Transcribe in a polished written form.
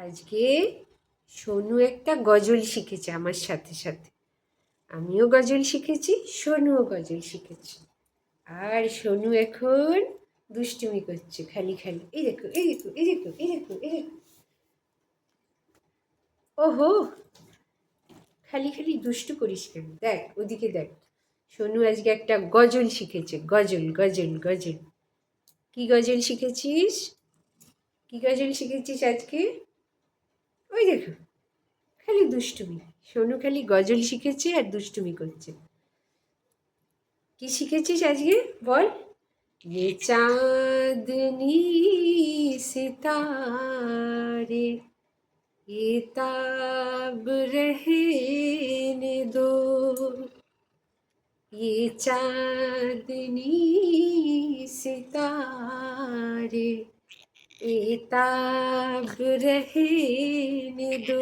আজকে সোনু একটা গজল শিখেছে আমার সাথে সাথে। আমিও গজল শিখেছি, সোনুও গজল শিখেছে। আর সোনু এখন দুষ্টুমি করছে খালি খালি। এই দেখো, এই দেখো, এই দেখো, এই দেখো, এই দেখো। ওহো, খালি খালি দুষ্টু করিস কেন? দেখ ওদিকে দেখ। সোনু আজকে একটা গজল শিখেছে। গজল গজল গজল। কি গজল শিখেছিস? কি গজল শিখেছিস আজকে? ওই দেখো, খালি দুষ্টুমি। সোনু খালি গজল শিখেছে আর দুষ্টুমি করছে। কি শিখেছিস আজকে বল? ये चांदनी सितारे ये ताब रहने दो, ये चांदनी सितारे ये ताब रहने दो।